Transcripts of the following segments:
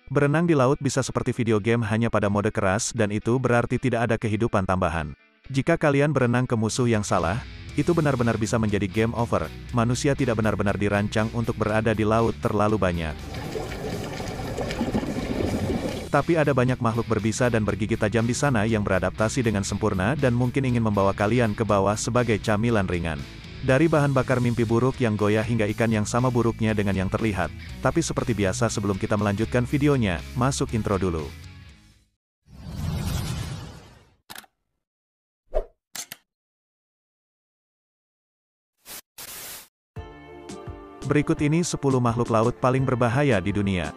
Berenang di laut bisa seperti video game hanya pada mode keras dan itu berarti tidak ada kehidupan tambahan. Jika kalian berenang ke musuh yang salah, itu benar-benar bisa menjadi game over. Manusia tidak benar-benar dirancang untuk berada di laut terlalu banyak. Tapi ada banyak makhluk berbisa dan bergigi tajam di sana yang beradaptasi dengan sempurna dan mungkin ingin membawa kalian ke bawah sebagai camilan ringan. Dari bahan bakar mimpi buruk yang goyah hingga ikan yang sama buruknya dengan yang terlihat. Tapi seperti biasa sebelum kita melanjutkan videonya, masuk intro dulu. Berikut ini 10 makhluk laut paling berbahaya di dunia.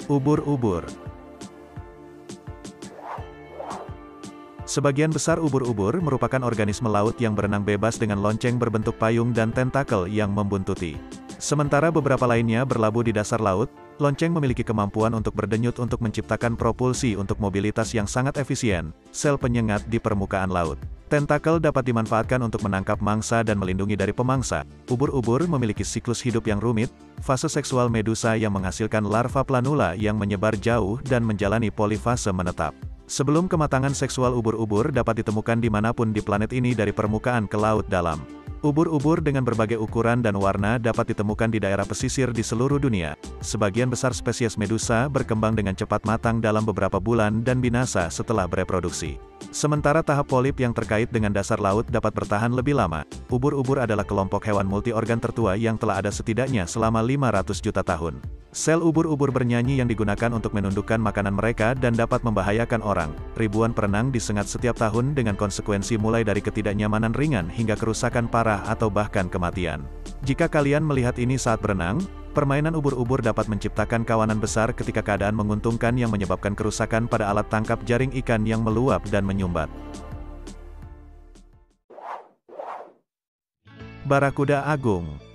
Ubur-ubur. Sebagian besar ubur-ubur merupakan organisme laut yang berenang bebas dengan lonceng berbentuk payung dan tentakel yang membuntuti. Sementara beberapa lainnya berlabuh di dasar laut, lonceng memiliki kemampuan untuk berdenyut untuk menciptakan propulsi untuk mobilitas yang sangat efisien, sel penyengat di permukaan laut. Tentakel dapat dimanfaatkan untuk menangkap mangsa dan melindungi dari pemangsa. Ubur-ubur memiliki siklus hidup yang rumit, fase seksual medusa yang menghasilkan larva planula yang menyebar jauh dan menjalani polifase menetap. Sebelum kematangan seksual ubur-ubur dapat ditemukan dimanapun di planet ini dari permukaan ke laut dalam. Ubur-ubur dengan berbagai ukuran dan warna dapat ditemukan di daerah pesisir di seluruh dunia. Sebagian besar spesies medusa berkembang dengan cepat matang dalam beberapa bulan dan binasa setelah bereproduksi. Sementara tahap polip yang terkait dengan dasar laut dapat bertahan lebih lama. Ubur-ubur adalah kelompok hewan multi-organ tertua yang telah ada setidaknya selama 500 juta tahun. Sel ubur-ubur bernyanyi yang digunakan untuk menundukkan makanan mereka dan dapat membahayakan orang. Ribuan perenang disengat setiap tahun dengan konsekuensi mulai dari ketidaknyamanan ringan hingga kerusakan parah atau bahkan kematian. Jika kalian melihat ini saat berenang, permainan ubur-ubur dapat menciptakan kawanan besar ketika keadaan menguntungkan yang menyebabkan kerusakan pada alat tangkap jaring ikan yang meluap dan menyumbat. Barakuda Agung.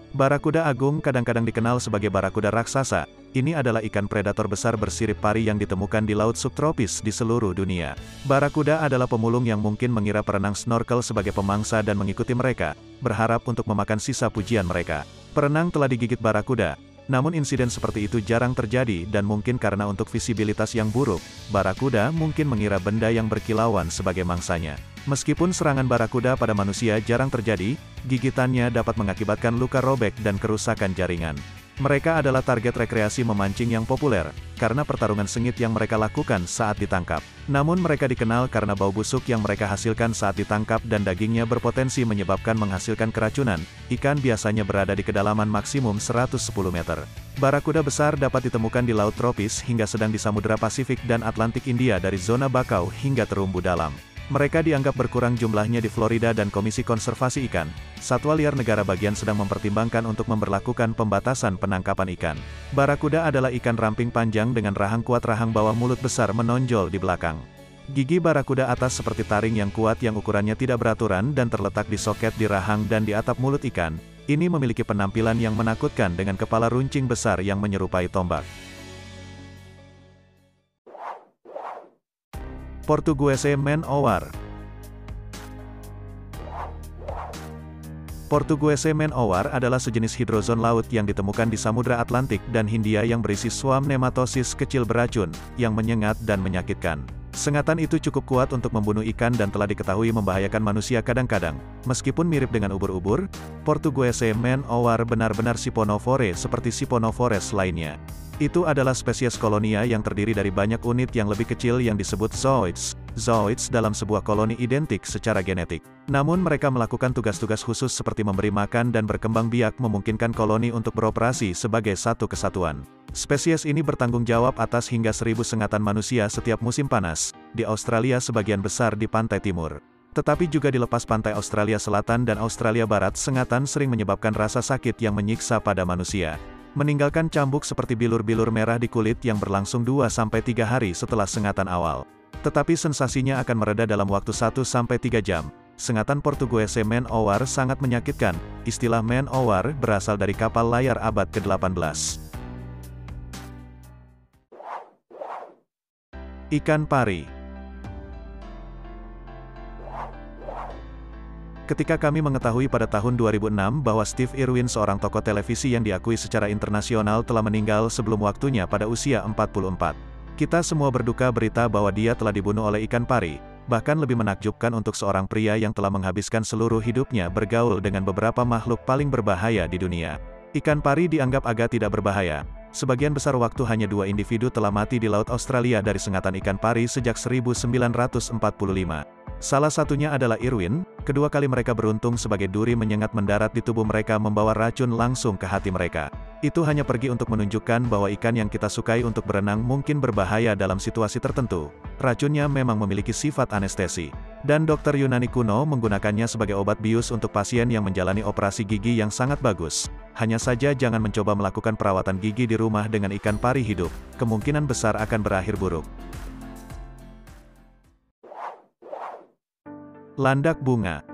Barakuda agung kadang-kadang dikenal sebagai barakuda raksasa. Ini adalah ikan predator besar bersirip pari yang ditemukan di laut subtropis di seluruh dunia. Barakuda adalah pemulung yang mungkin mengira perenang snorkel sebagai pemangsa dan mengikuti mereka, berharap untuk memakan sisa pujian mereka. Perenang telah digigit barakuda, namun insiden seperti itu jarang terjadi dan mungkin karena untuk visibilitas yang buruk, barakuda mungkin mengira benda yang berkilauan sebagai mangsanya. Meskipun serangan barakuda pada manusia jarang terjadi, gigitannya dapat mengakibatkan luka robek dan kerusakan jaringan. Mereka adalah target rekreasi memancing yang populer, karena pertarungan sengit yang mereka lakukan saat ditangkap. Namun mereka dikenal karena bau busuk yang mereka hasilkan saat ditangkap dan dagingnya berpotensi menyebabkan menghasilkan keracunan. Ikan biasanya berada di kedalaman maksimum 110 meter. Barakuda besar dapat ditemukan di laut tropis hingga sedang di Samudra Pasifik dan Atlantik India dari zona bakau hingga terumbu dalam. Mereka dianggap berkurang jumlahnya di Florida dan Komisi Konservasi Ikan, Satwa Liar Negara bagian sedang mempertimbangkan untuk memberlakukan pembatasan penangkapan ikan. Barakuda adalah ikan ramping panjang dengan rahang kuat, rahang bawah mulut besar menonjol di belakang. Gigi barakuda atas seperti taring yang kuat yang ukurannya tidak beraturan dan terletak di soket di rahang dan di atap mulut ikan. Ini memiliki penampilan yang menakutkan dengan kepala runcing besar yang menyerupai tombak. Portuguese man-o-war. Portuguese man-o-war adalah sejenis hidrozon laut yang ditemukan di Samudra Atlantik dan Hindia yang berisi swarm nematosis kecil beracun, yang menyengat dan menyakitkan. Sengatan itu cukup kuat untuk membunuh ikan dan telah diketahui membahayakan manusia kadang-kadang. Meskipun mirip dengan ubur-ubur, Portuguese man-o-war benar-benar siponovore seperti siponovores lainnya. Itu adalah spesies kolonia yang terdiri dari banyak unit yang lebih kecil yang disebut zooids. Zooids dalam sebuah koloni identik secara genetik. Namun mereka melakukan tugas-tugas khusus seperti memberi makan dan berkembang biak memungkinkan koloni untuk beroperasi sebagai satu kesatuan. Spesies ini bertanggung jawab atas hingga 1000 sengatan manusia setiap musim panas, di Australia sebagian besar di pantai timur. Tetapi juga di lepas pantai Australia Selatan dan Australia Barat sengatan sering menyebabkan rasa sakit yang menyiksa pada manusia. Meninggalkan cambuk seperti bilur-bilur merah di kulit yang berlangsung 2-3 hari setelah sengatan awal. Tetapi sensasinya akan mereda dalam waktu 1-3 jam. Sengatan Portuguese man-o-war sangat menyakitkan. Istilah man-o-war berasal dari kapal layar abad ke-18. Ikan pari. Ketika kami mengetahui pada tahun 2006 bahwa Steve Irwin, seorang tokoh televisi yang diakui secara internasional, telah meninggal sebelum waktunya pada usia 44. Kita semua berduka berita bahwa dia telah dibunuh oleh ikan pari. Bahkan lebih menakjubkan untuk seorang pria yang telah menghabiskan seluruh hidupnya bergaul dengan beberapa makhluk paling berbahaya di dunia. Ikan pari dianggap agak tidak berbahaya. Sebagian besar waktu hanya 2 individu telah mati di Laut Australia dari sengatan ikan pari sejak 1945. Salah satunya adalah Irwin. Kedua kali mereka beruntung sebagai duri menyengat mendarat di tubuh mereka membawa racun langsung ke hati mereka. Itu hanya pergi untuk menunjukkan bahwa ikan yang kita sukai untuk berenang mungkin berbahaya dalam situasi tertentu. Racunnya memang memiliki sifat anestesi. Dan dokter Yunani kuno menggunakannya sebagai obat bius untuk pasien yang menjalani operasi gigi yang sangat bagus. Hanya saja jangan mencoba melakukan perawatan gigi di rumah dengan ikan pari hidup. Kemungkinan besar akan berakhir buruk. Landak bunga.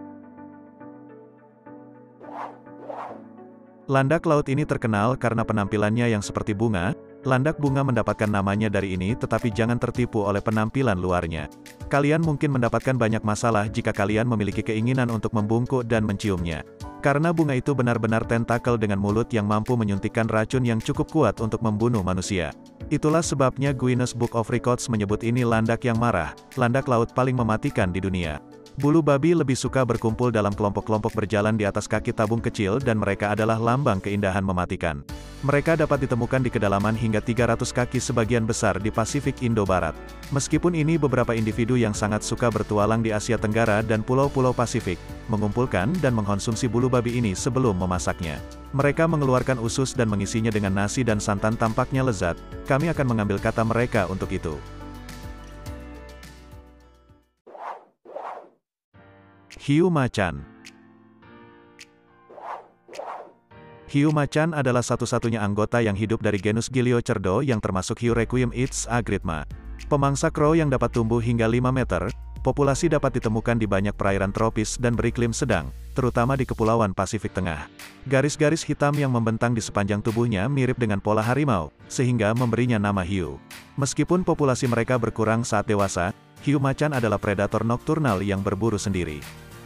Landak laut ini terkenal karena penampilannya yang seperti bunga. Landak bunga mendapatkan namanya dari ini, tetapi jangan tertipu oleh penampilan luarnya. Kalian mungkin mendapatkan banyak masalah jika kalian memiliki keinginan untuk membungkuk dan menciumnya. Karena bunga itu benar-benar tentakel dengan mulut yang mampu menyuntikkan racun yang cukup kuat untuk membunuh manusia. Itulah sebabnya Guinness Book of Records menyebut ini landak yang marah, landak laut paling mematikan di dunia. Bulu babi lebih suka berkumpul dalam kelompok-kelompok berjalan di atas kaki tabung kecil dan mereka adalah lambang keindahan mematikan. Mereka dapat ditemukan di kedalaman hingga 300 kaki sebagian besar di Pasifik Indo-Barat. Meskipun ini beberapa individu yang sangat suka bertualang di Asia Tenggara dan pulau-pulau Pasifik, mengumpulkan dan mengkonsumsi bulu babi ini sebelum memasaknya. Mereka mengeluarkan usus dan mengisinya dengan nasi dan santan tampaknya lezat. Kami akan mengambil kata mereka untuk itu. Hiu macan. Hiu macan adalah satu-satunya anggota yang hidup dari genus Giliocerdo yang termasuk hiu Requiem Ichts agritma. Pemangsa crow yang dapat tumbuh hingga 5 meter, populasi dapat ditemukan di banyak perairan tropis dan beriklim sedang, terutama di Kepulauan Pasifik Tengah. Garis-garis hitam yang membentang di sepanjang tubuhnya mirip dengan pola harimau, sehingga memberinya nama hiu. Meskipun populasi mereka berkurang saat dewasa, hiu macan adalah predator nokturnal yang berburu sendiri.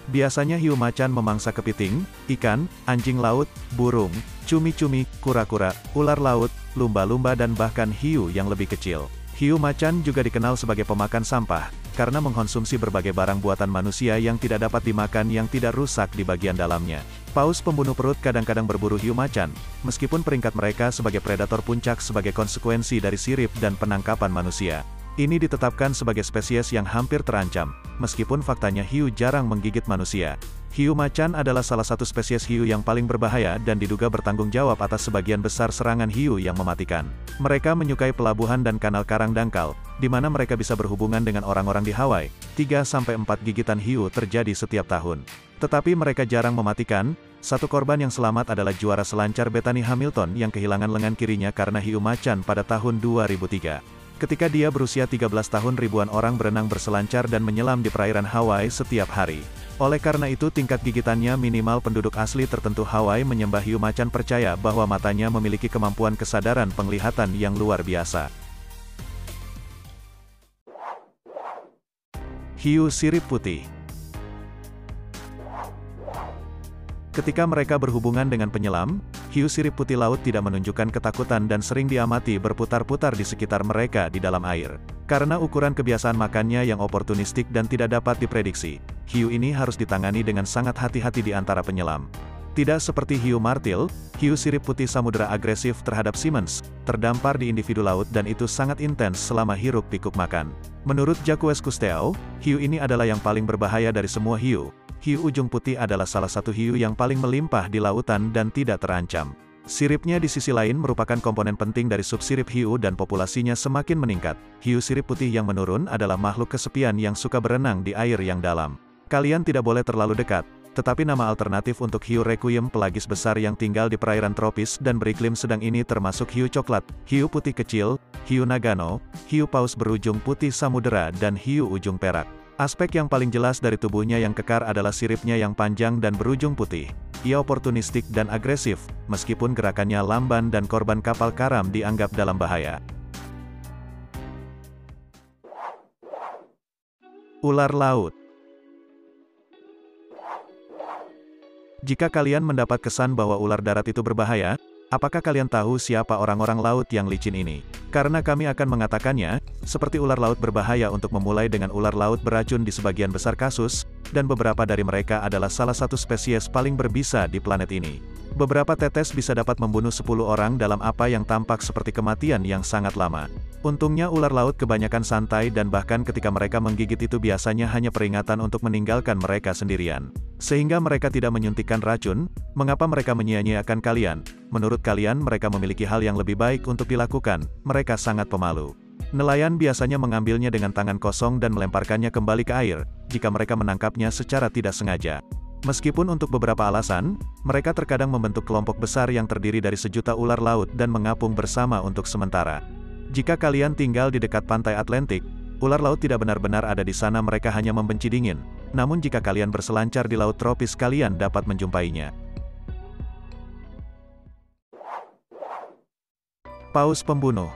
Biasanya hiu macan memangsa kepiting, ikan, anjing laut, burung, cumi-cumi, kura-kura, ular laut, lumba-lumba dan bahkan hiu yang lebih kecil. Hiu macan juga dikenal sebagai pemakan sampah, karena mengkonsumsi berbagai barang buatan manusia yang tidak dapat dimakan yang tidak rusak di bagian dalamnya. Paus pembunuh perut kadang-kadang berburu hiu macan, meskipun peringkat mereka sebagai predator puncak sebagai konsekuensi dari sirip dan penangkapan manusia. Ini ditetapkan sebagai spesies yang hampir terancam, meskipun faktanya hiu jarang menggigit manusia. Hiu macan adalah salah satu spesies hiu yang paling berbahaya dan diduga bertanggung jawab atas sebagian besar serangan hiu yang mematikan. Mereka menyukai pelabuhan dan kanal karang dangkal, di mana mereka bisa berhubungan dengan orang-orang di Hawaii. 3-4 gigitan hiu terjadi setiap tahun. Tetapi mereka jarang mematikan. Satu korban yang selamat adalah juara selancar Bethany Hamilton yang kehilangan lengan kirinya karena hiu macan pada tahun 2003. Ketika dia berusia 13 tahun, ribuan orang berenang berselancar dan menyelam di perairan Hawaii setiap hari. Oleh karena itu tingkat gigitannya minimal. Penduduk asli tertentu Hawaii menyembah hiu macan, percaya bahwa matanya memiliki kemampuan kesadaran penglihatan yang luar biasa. Hiu sirip putih. Ketika mereka berhubungan dengan penyelam, hiu sirip putih laut tidak menunjukkan ketakutan dan sering diamati berputar-putar di sekitar mereka di dalam air. Karena ukuran kebiasaan makannya yang oportunistik dan tidak dapat diprediksi, hiu ini harus ditangani dengan sangat hati-hati di antara penyelam. Tidak seperti hiu martil, hiu sirip putih samudera agresif terhadap siemens, terdampar di individu laut dan itu sangat intens selama hiruk-pikuk makan. Menurut Jacques Cousteau, hiu ini adalah yang paling berbahaya dari semua hiu. Hiu ujung putih adalah salah satu hiu yang paling melimpah di lautan dan tidak terancam. Siripnya di sisi lain merupakan komponen penting dari subsirip hiu dan populasinya semakin meningkat. Hiu sirip putih yang menurun adalah makhluk kesepian yang suka berenang di air yang dalam. Kalian tidak boleh terlalu dekat, tetapi nama alternatif untuk hiu Requiem pelagis besar yang tinggal di perairan tropis dan beriklim sedang ini termasuk hiu coklat, hiu putih kecil, hiu nagano, hiu paus berujung putih samudera dan hiu ujung perak. Aspek yang paling jelas dari tubuhnya yang kekar adalah siripnya yang panjang dan berujung putih. Ia oportunistik dan agresif, meskipun gerakannya lamban dan korban kapal karam dianggap dalam bahaya. Ular laut. Jika kalian mendapat kesan bahwa ular darat itu berbahaya, apakah kalian tahu siapa orang-orang laut yang licin ini? Karena kami akan mengatakannya, seperti ular laut berbahaya untuk memulai dengan ular laut beracun di sebagian besar kasus, dan beberapa dari mereka adalah salah satu spesies paling berbisa di planet ini. Beberapa tetes bisa dapat membunuh 10 orang dalam apa yang tampak seperti kematian yang sangat lama. Untungnya ular laut kebanyakan santai dan bahkan ketika mereka menggigit itu biasanya hanya peringatan untuk meninggalkan mereka sendirian. Sehingga mereka tidak menyuntikkan racun. Mengapa mereka menyia-nyiakan kalian? Menurut kalian mereka memiliki hal yang lebih baik untuk dilakukan, mereka sangat pemalu. Nelayan biasanya mengambilnya dengan tangan kosong dan melemparkannya kembali ke air, jika mereka menangkapnya secara tidak sengaja. Meskipun untuk beberapa alasan, mereka terkadang membentuk kelompok besar yang terdiri dari sejuta ular laut dan mengapung bersama untuk sementara. Jika kalian tinggal di dekat pantai Atlantik, ular laut tidak benar-benar ada di sana, mereka hanya membenci dingin. Namun jika kalian berselancar di laut tropis kalian dapat menjumpainya. Paus pembunuh.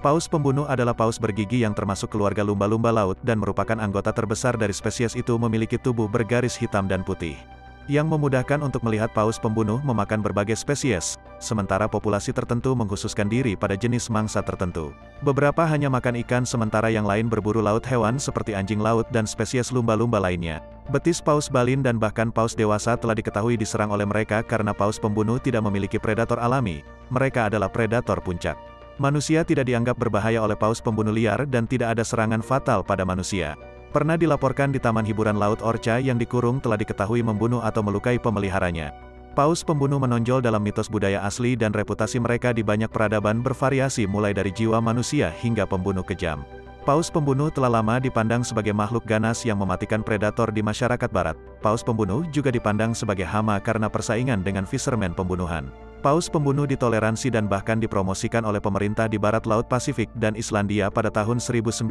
Paus pembunuh adalah paus bergigi yang termasuk keluarga lumba-lumba laut dan merupakan anggota terbesar dari spesies itu, memiliki tubuh bergaris hitam dan putih, yang memudahkan untuk melihat. Paus pembunuh memakan berbagai spesies, sementara populasi tertentu mengkhususkan diri pada jenis mangsa tertentu. Beberapa hanya makan ikan sementara yang lain berburu laut hewan seperti anjing laut dan spesies lumba-lumba lainnya. Betis paus balin dan bahkan paus dewasa telah diketahui diserang oleh mereka karena paus pembunuh tidak memiliki predator alami, mereka adalah predator puncak. Manusia tidak dianggap berbahaya oleh paus pembunuh liar dan tidak ada serangan fatal pada manusia. Pernah dilaporkan di Taman Hiburan Laut Orca yang dikurung telah diketahui membunuh atau melukai pemeliharanya. Paus pembunuh menonjol dalam mitos budaya asli dan reputasi mereka di banyak peradaban bervariasi mulai dari jiwa manusia hingga pembunuh kejam. Paus pembunuh telah lama dipandang sebagai makhluk ganas yang mematikan predator di masyarakat barat. Paus pembunuh juga dipandang sebagai hama karena persaingan dengan fisherman pembunuhan. Paus pembunuh ditoleransi dan bahkan dipromosikan oleh pemerintah di barat Laut Pasifik dan Islandia pada tahun 1956.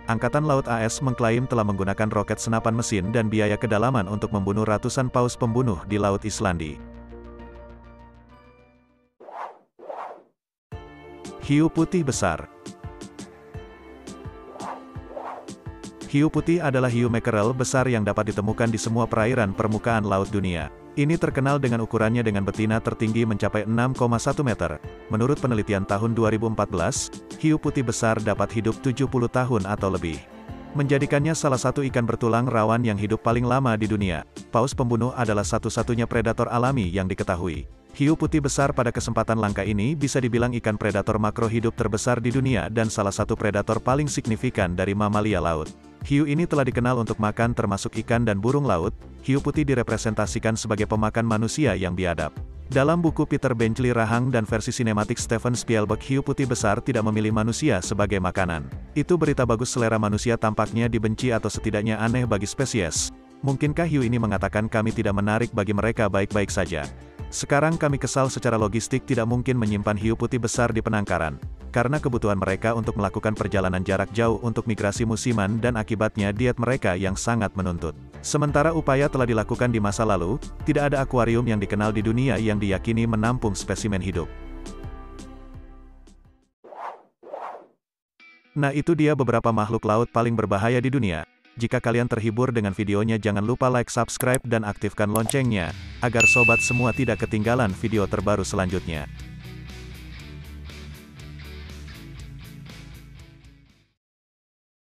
Angkatan Laut AS mengklaim telah menggunakan roket senapan mesin dan biaya kedalaman untuk membunuh ratusan paus pembunuh di Laut Islandi. Hiu putih besar. Hiu putih adalah hiu mackerel besar yang dapat ditemukan di semua perairan permukaan laut dunia. Ini terkenal dengan ukurannya dengan betina tertinggi mencapai 6,1 meter. Menurut penelitian tahun 2014, hiu putih besar dapat hidup 70 tahun atau lebih, menjadikannya salah satu ikan bertulang rawan yang hidup paling lama di dunia. Paus pembunuh adalah satu-satunya predator alami yang diketahui. Hiu putih besar pada kesempatan langka ini bisa dibilang ikan predator makro hidup terbesar di dunia dan salah satu predator paling signifikan dari mamalia laut. Hiu ini telah dikenal untuk makan termasuk ikan dan burung laut. Hiu putih direpresentasikan sebagai pemakan manusia yang biadab. Dalam buku Peter Benchley Rahang dan versi sinematik Steven Spielberg, hiu putih besar tidak memilih manusia sebagai makanan. Itu berita bagus. Selera manusia tampaknya dibenci atau setidaknya aneh bagi spesies. Mungkinkah hiu ini mengatakan kami tidak menarik bagi mereka, baik-baik saja? Sekarang kami kesal. Secara logistik tidak mungkin menyimpan hiu putih besar di penangkaran, karena kebutuhan mereka untuk melakukan perjalanan jarak jauh untuk migrasi musiman dan akibatnya diet mereka yang sangat menuntut. Sementara upaya telah dilakukan di masa lalu, tidak ada akuarium yang dikenal di dunia yang diyakini menampung spesimen hidup. Nah, itu dia beberapa makhluk laut paling berbahaya di dunia. Jika kalian terhibur dengan videonya, jangan lupa like, subscribe dan aktifkan loncengnya, agar sobat semua tidak ketinggalan video terbaru selanjutnya.